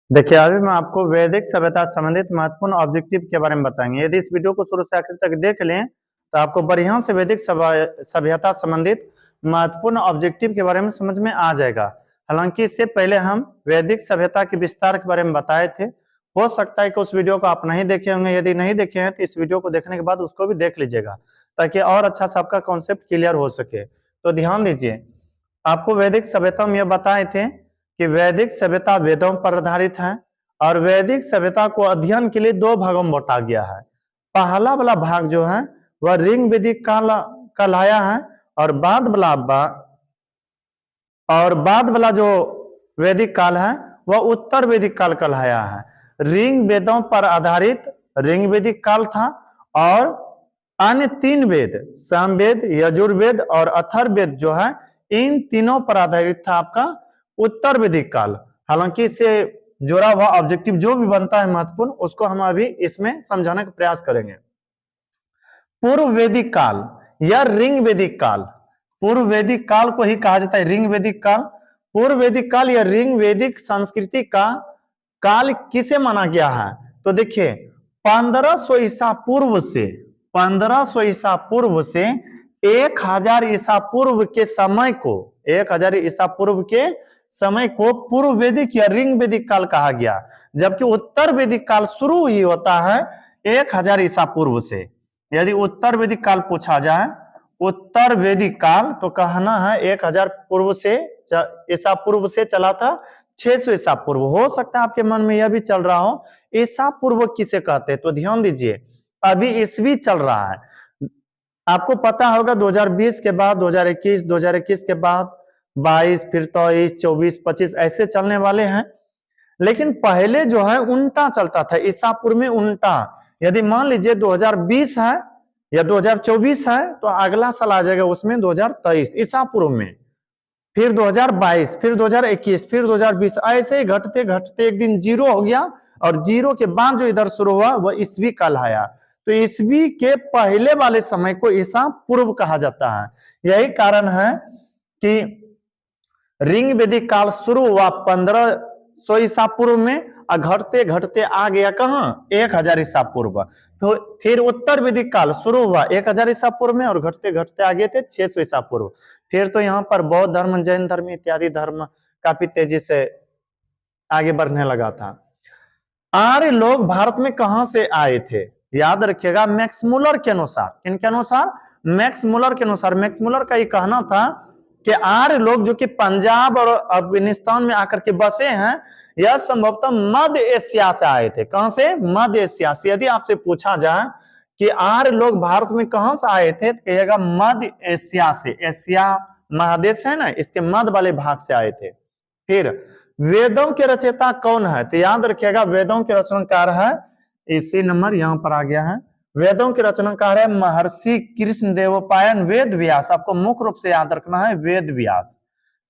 देखिए, अभी मैं आपको वैदिक सभ्यता से संबंधित महत्वपूर्ण ऑब्जेक्टिव के बारे में बताएंगे। यदि इस वीडियो को शुरू से आखिर तक देख लें तो आपको बढ़िया से वैदिक सभ्यता संबंधित महत्वपूर्ण ऑब्जेक्टिव के बारे में समझ में आ जाएगा। हालांकि इससे पहले हम वैदिक सभ्यता के विस्तार के बारे में बताए थे। हो सकता है कि उस वीडियो को आप नहीं देखे होंगे। यदि नहीं देखे हैं तो इस वीडियो को देखने के बाद उसको भी देख लीजिएगा, ताकि और अच्छा सा आपका कॉन्सेप्ट क्लियर हो सके। तो ध्यान दीजिए, आपको वैदिक सभ्यता में यह बताए थे कि वैदिक सभ्यता वेदों पर आधारित है और वैदिक सभ्यता को अध्ययन के लिए दो भागों में बांटा गया है। पहला वाला भाग जो है वह ऋग वैदिक काल कहलाया है और बाद वाला जो वैदिक काल है वह उत्तर वैदिक काल कहलाया है। ऋग वेदों पर आधारित ऋग वैदिक काल था और अन्य तीन वेद सामवेद, यजुर्वेद और अथर्ववेद जो है इन तीनों पर आधारित था आपका उत्तर वैदिक काल। हालांकि इससे जुड़ा हुआ ऑब्जेक्टिव जो भी बनता है महत्वपूर्ण, उसको हम अभी इसमें समझाने का प्रयास करेंगे। पूर्व वैदिक काल या ऋग वैदिक काल, पूर्व वैदिक काल को ही कहा जाता है ऋग वैदिक काल। पूर्व वैदिक काल या ऋग वैदिक संस्कृति का काल किसे माना गया है? तो देखिए 1500 ईसा पूर्व से 1500 ईसा पूर्व से 1000 ईसा पूर्व के समय को 1000 ईसा पूर्व के समय को पूर्व वैदिक या ऋग वैदिक काल कहा गया, जबकि उत्तर वैदिक काल शुरू ही होता है 1000 ईसा पूर्व से। यदि उत्तर वैदिक काल पूछा जाए, उत्तर वैदिक काल तो कहना है 1000 पूर्व से ईसा पूर्व से चला था 600 ईसा पूर्व। हो सकता है आपके मन में यह भी चल रहा हो ईसा पूर्व किसे कहते हैं, तो ध्यान दीजिए अभी ईस्वी चल रहा है। आपको पता होगा 2020 के बाद 2021, 2021 के बाद 22, फिर 23, 24, 25 ऐसे चलने वाले हैं। लेकिन पहले जो है उल्टा चलता था, ईसा पूर्व में उल्टा। यदि मान लीजिए 2020 है या 2024 है तो अगला साल आ जाएगा उसमें 2023 ईसा पूर्व में, फिर 2022, फिर 2021, फिर 2020, ऐसे ही घटते घटते एक दिन जीरो हो गया और जीरो के बाद जो इधर शुरू हुआ वह ईस्वी कहलाया। तो ईस्वी के पहले वाले समय को ईसा पूर्व कहा जाता है। यही कारण है कि ऋग वैदिक काल शुरू हुआ 1500 ईसा पूर्व में और घटते घटते आ गया कहां 1000 ईसा पूर्व। तो फिर उत्तर वैदिक काल शुरू हुआ 1000 ईसा पूर्व में और घटते घटते आ गए थे 600 ईसा पूर्व। फिर तो यहाँ पर बौद्ध धर्म, जैन धर्म इत्यादि धर्म काफी तेजी से आगे बढ़ने लगा था। आर्य लोग भारत में कहां से आए थे? याद रखिएगा मैक्स मुलर के अनुसार। किनके अनुसार? मैक्स मुलर के अनुसार। मैक्स मुलर का ये कहना था कि आर्य लोग जो कि पंजाब और अफगानिस्तान में आकर के बसे हैं, यह संभवतः मध्य एशिया से आए थे। कहां से? मध्य एशिया से। यदि आपसे पूछा जाए कि आर्य लोग भारत में कहां से आए थे, तो कहिएगा मध्य एशिया से। एशिया महादेश है ना, इसके मध्य वाले भाग से आए थे। फिर वेदों के रचयिता कौन है? तो याद रखिएगा वेदों के रचनाकार है, इसी नंबर यहां पर आ गया है। वेदों के रचनाकार है महर्षि कृष्ण देवपायन वेद व्यास। आपको मुख्य रूप से याद रखना है वेद व्यास।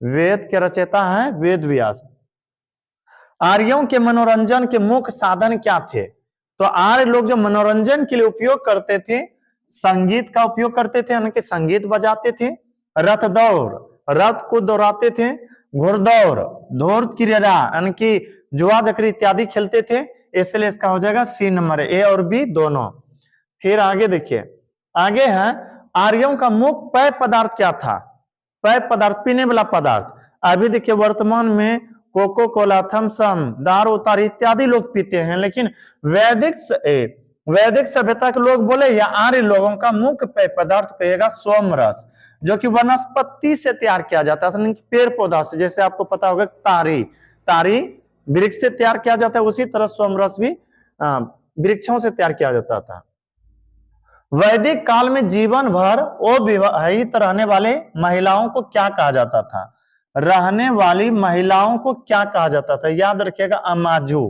वेद के रचयिता है वेद व्यास। आर्यों के मनोरंजन के मुख्य साधन क्या थे? तो आर्य लोग जो मनोरंजन के लिए उपयोग करते थे, संगीत का उपयोग करते थे, उनके संगीत बजाते थे। रथ दौड़, रथ को दौड़ाते थे। घुड़दौड़, दौड़ क्रीड़ा यानी कि जुआ जकरी इत्यादि खेलते थे। इसलिए इसका हो जाएगा सी नंबर, ए और बी दोनों। फिर आगे देखिए, आगे है आर्यों का मुख्य पेय पदार्थ क्या था? पेय पदार्थ पीने वाला पदार्थ। अभी देखिए वर्तमान में कोको कोला, थम्सम, दारू उतारी इत्यादि लोग पीते हैं, लेकिन वैदिक सभ्यता के लोग बोले या आर्य लोगों का मुख्य पेय पदार्थ कहेगा सोमरस, जो कि वनस्पति से तैयार किया जाता था, पेड़ पौधा से। जैसे आपको पता होगा तारी वृक्ष से तैयार किया जाता है, उसी तरह सोमरस भी वृक्षों से तैयार किया जाता था। वैदिक काल में जीवन भर अविवाहित रहने वाले महिलाओं को क्या कहा जाता था? रहने वाली महिलाओं को क्या कहा जाता था? याद रखिएगा अमाजू।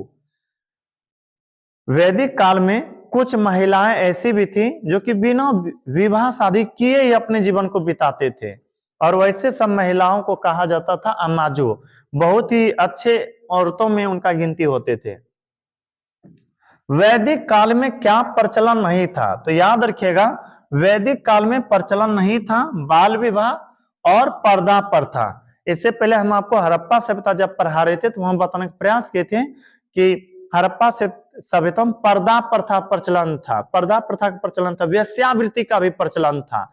वैदिक काल में कुछ महिलाएं ऐसी भी थी जो कि बिना विवाह शादी किए ही अपने जीवन को बिताते थे, और वैसे सब महिलाओं को कहा जाता था अमाजू। बहुत ही अच्छे औरतों में उनका गिनती होते थे। वैदिक काल में क्या प्रचलन नहीं था? तो याद रखिएगा वैदिक काल में प्रचलन नहीं था बाल विवाह और पर्दा प्रथा। इससे पहले हम आपको हड़प्पा सभ्यता जब पढ़ा रहे थे तो हम बताने का प्रयास किए थे कि हड़प्पा से सभ्यता में पर्दा प्रथा प्रचलन था, पर्दा प्रथा का प्रचलन था, वेश्यावृत्ति का भी प्रचलन था।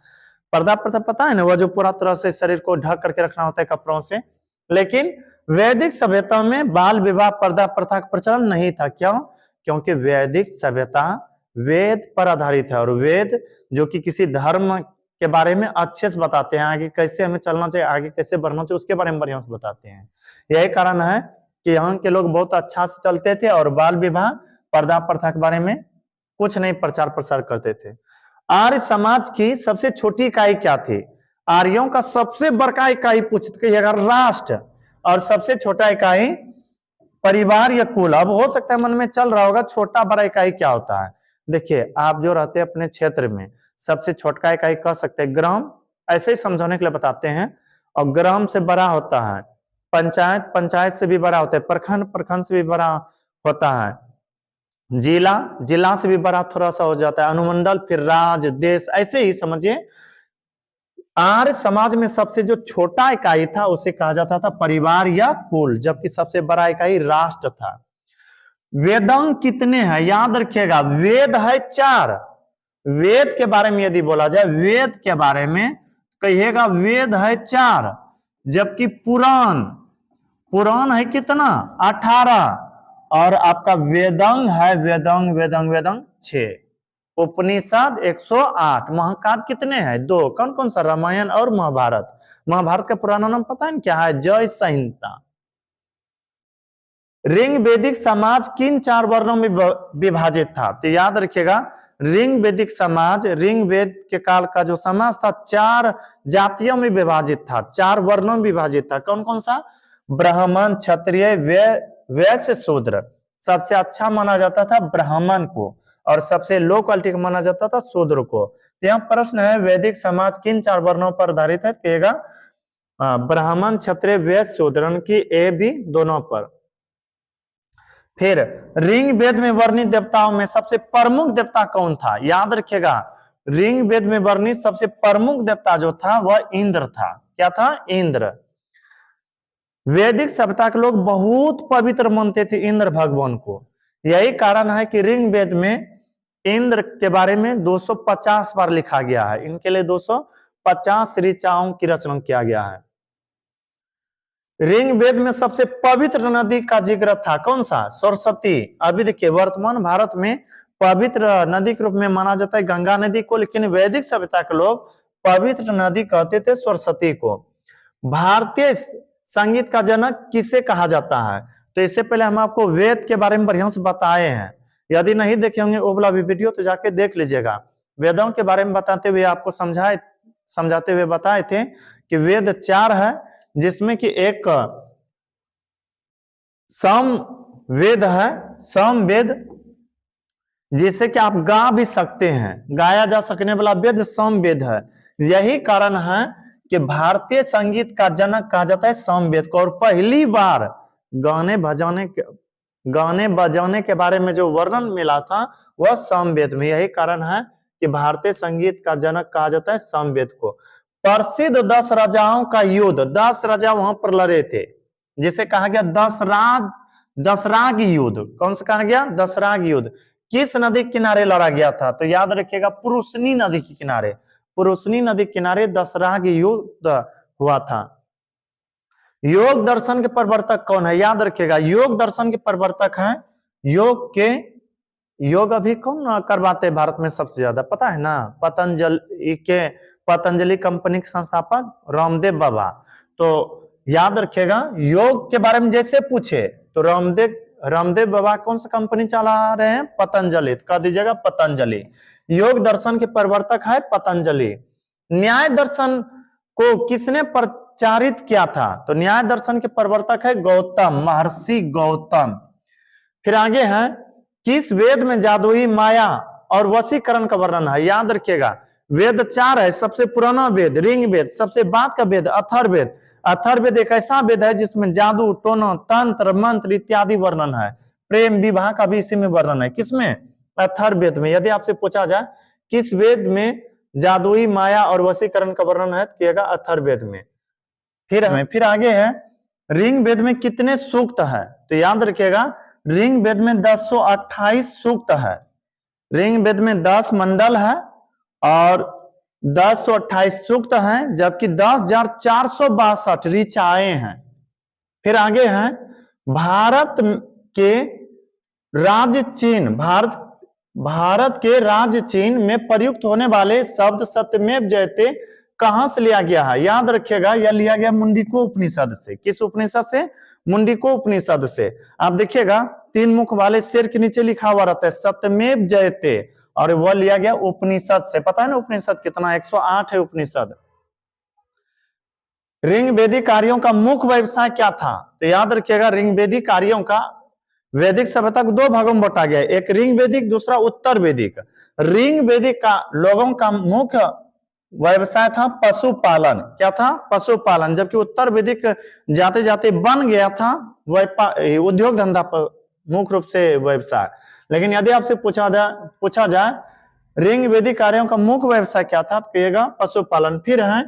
पर्दा प्रथा पता है ना, वह जो पूरा तरह से शरीर को ढक करके रखना होता है कपड़ों से। लेकिन वैदिक सभ्यता में बाल विवाह पर्दा प्रथा का प्रचलन नहीं था। क्यों? क्योंकि वैदिक सभ्यता वेद पर आधारित है, और वेद जो कि किसी धर्म के बारे में अच्छे से बताते हैं, आगे कैसे हमें चलना चाहिए, आगे कैसे बढ़ना चाहिए, उसके बारे में बढ़िया से बताते हैं। यही कारण है कि यहाँ के लोग बहुत अच्छा से चलते थे और बाल विवाह पर्दा प्रथा के बारे में कुछ नहीं प्रचार प्रसार करते थे। आर्य समाज की सबसे छोटी इकाई क्या थी? आर्यों का सबसे बड़का इकाई पूछिएगा राष्ट्र, और सबसे छोटा इकाई परिवार या कुल। अब हो सकता है मन में चल रहा होगा छोटा बड़ा इकाई क्या होता है। देखिए, आप जो रहते हैं अपने क्षेत्र में, सबसे छोटा इकाई कह सकते हैं ग्राम, ऐसे ही समझाने के लिए बताते हैं। और ग्राम से बड़ा होता है पंचायत, पंचायत से भी बड़ा होता है प्रखंड, प्रखंड से भी बड़ा होता है जिला, जिला से भी बड़ा थोड़ा सा हो जाता है अनुमंडल, फिर राज्य, देश, ऐसे ही समझिए। आर्य समाज में सबसे जो छोटा इकाई था उसे कहा जाता था परिवार या कुल, जबकि सबसे बड़ा इकाई राष्ट्र था। वेदांग कितने हैं याद रखिएगा, वेद है 4। वेद के बारे में यदि बोला जाए, वेद के बारे में कहिएगा वेद है 4, जबकि पुराण, पुराण है कितना 18, और आपका वेदांग है वेदांग वेदांग वेदांग 6, उपनिषद 108, महाकाव्य कितने हैं 2। कौन कौन सा? रामायण और महाभारत। महाभारत का पुराना नाम पता है क्या है? जय संहिता। ऋग वैदिक समाज किन 4 वर्णों में विभाजित था? तो याद रखिएगा, ऋग वैदिक समाज, ऋग वेद के काल का जो समाज था 4 जातियों में विभाजित था, 4 वर्णों में विभाजित था। कौन कौन सा? ब्राह्मण, क्षत्रिय, वैश्य, शूद्र। सबसे अच्छा माना जाता था ब्राह्मण को, और सबसे लो क्वालिटी का माना जाता था शूद्र को। तो यहाँ प्रश्न है, वैदिक समाज किन 4 वर्णों पर आधारित है? कहेगा ब्राह्मण, क्षत्रिय, वैश्य, शूद्र की ए बी दोनों पर। फिर ऋग वेद में वर्णित देवताओं में सबसे प्रमुख देवता कौन था? याद रखिएगा, ऋग वेद में वर्णित सबसे प्रमुख देवता जो था वह इंद्र था। क्या था? इंद्र। वैदिक सभ्यता के लोग बहुत पवित्र मानते थे इंद्र भगवान को। यही कारण है कि ऋग वेद में इंद्र के बारे में 250 बार लिखा गया है। इनके लिए 250 ऋचाओं की रचना किया गया है। ऋग वेद में सबसे पवित्र नदी का जिक्र था, कौन सा? सरस्वती। अभी देखिए, वर्तमान भारत में पवित्र नदी के रूप में माना जाता है गंगा नदी को, लेकिन वैदिक सभ्यता के लोग पवित्र नदी कहते थे सरस्वती को। भारतीय संगीत का जनक किसे कहा जाता है? तो इससे पहले हम आपको वेद के बारे में बढ़िया से बताए हैं। यदि नहीं देखे होंगे वो वाला भी वीडियो तो जाके देख लीजिएगा। वेदों के बारे में बताते हुए आपको समझाते हुए बताए थे कि वेद 4 है, जिसमें कि एक साम वेद है, साम वेद, जिसे कि आप गा भी सकते हैं, गाया जा सकने वाला वेद साम वेद है। यही कारण है कि भारतीय संगीत का जनक कहा जाता है सामवेद को। और पहली बार गाने बजाने के बारे में जो वर्णन मिला था वह सामवेद में। यही कारण है कि भारतीय संगीत का जनक कहा जाता है सामवेद को। प्रसिद्ध 10 राजाओं का युद्ध, 10 राजा वहां पर लड़े थे, जिसे कहा गया दसराग युद्ध। कौन सा कहा गया? दसराग युद्ध। किस नदी के किनारे लड़ा गया था? तो याद रखिएगा, पुरुषनी नदी के किनारे, पुरुषनी नदी के किनारे दसराग युद्ध हुआ था। योग दर्शन के प्रवर्तक कौन है? याद रखिएगा, योग दर्शन के प्रवर्तक हैं योग अभी कौन करवाते हैं भारत में सबसे ज्यादा? पता है ना? पतंजलि कंपनी के संस्थापक रामदेव बाबा। तो याद रखिएगा, योग के बारे में जैसे पूछे तो रामदेव बाबा कौन सा कंपनी चला रहे हैं? पतंजलि। कह दीजिएगा पतंजलि। योग दर्शन के प्रवर्तक है पतंजलि। न्याय दर्शन को किसने प्रचारित किया था? तो न्याय दर्शन के प्रवर्तक है गौतम, महर्षि गौतम। फिर आगे है, किस वेद में जादुई माया और वशीकरण का वर्णन है? याद रखिएगा, वेद 4 है। सबसे पुराना वेद ऋग वेद, सबसे बाद का वेद अथर्ववेद। अथर्ववेद एक ऐसा वेद है जिसमें जादू, टोना, तंत्र, मंत्र इत्यादि वर्णन है। प्रेम विवाह का भी इसी में वर्णन है। किसमें? अथर्ववेद में। यदि आपसे पूछा जाए किस वेद में जादुई माया और वशीकरण का वर्णन है, तो कहिएगा अथर्ववेद में। फिर आगे है ऋग वेद में कितने सूक्त है? तो याद रखिएगा ऋग वेद में 1028 सूक्त है। ऋग वेद में 10 मंडल है और 1028 सूक्त हैं, जबकि 10,462 ऋचाएं हैं। फिर आगे है भारत के राज्य चीन, भारत के राज्य चीन में प्रयुक्त होने वाले शब्द सत्यमेव जयते कहां से लिया गया है? याद रखिएगा यह लिया गया मुंडिको उपनिषद से। किस उपनिषद से? मुंडिको उपनिषद से। आप देखिएगा 3 मुख वाले शेर के नीचे लिखा हुआ रहता है सत्यमेव जयते, और वह लिया गया उपनिषद से। पता है ना उपनिषद कितना? 108 है उपनिषद। ऋग वेदिक कार्यों का मुख्य व्यवसाय क्या था? तो याद रखिएगा ऋग वेदिक कार्यों का वैदिक सभ्यता को 2 भागों में बांटा गया है, एक ऋग वेदिक, दूसरा उत्तर वेदिक। ऋग वेदिक का लोगों का मुख्य व्यवसाय था पशुपालन। क्या था? पशुपालन। जबकि उत्तर वेदिक जाते जाते बन गया था उद्योग धंधा पर मुख्य रूप से व्यवसाय। लेकिन यदि आपसे पूछा जाए ऋग वेदिक कार्यों का मुख्य व्यवसाय क्या था, तो कहिएगा पशुपालन। फिर है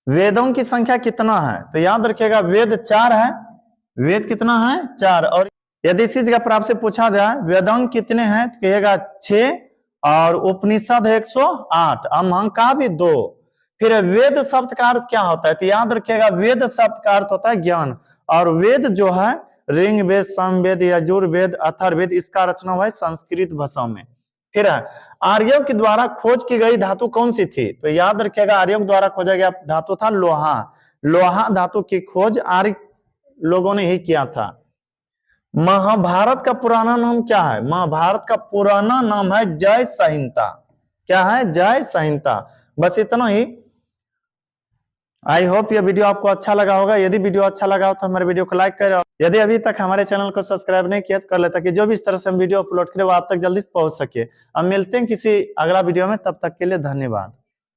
वेदों की संख्या कितना है? तो याद रखिएगा वेद 4 है। वेद कितना है? 4। और यदि इसी जगह पर आपसे पूछा जाए वेदांग कितने हैं, तो कहिएगा 6, और उपनिषद 108, महाकाव्य 2। फिर वेद शब्द का अर्थ क्या होता है? तो याद रखिएगा वेद शब्द का अर्थ होता है ज्ञान, और वेद जो है ऋग वेद, सामवेद, यजुर्वेद, अथर्ववेद, इसका रचना हुआ है संस्कृत भाषा में। फिर है आर्यों के द्वारा खोज की गई धातु कौन सी थी? तो याद रखिएगा आर्यों के द्वारा खोजा गया धातु था लोहा। लोहा धातु की खोज आर्य लोगों ने ही किया था। महाभारत का पुराना नाम क्या है? महाभारत का पुराना नाम है जय संहिता। क्या है? जय संहिता। बस इतना ही। आई होप ये वीडियो आपको अच्छा लगा होगा। यदि वीडियो अच्छा लगा हो तो हमारे वीडियो को लाइक करें। यदि अभी तक हमारे चैनल को सब्सक्राइब नहीं किया तो कर ले, ताकि जो भी इस तरह से हम वीडियो अपलोड करें वो आप तक जल्दी से पहुंच सके। अब मिलते हैं किसी अगला वीडियो में, तब तक के लिए धन्यवाद।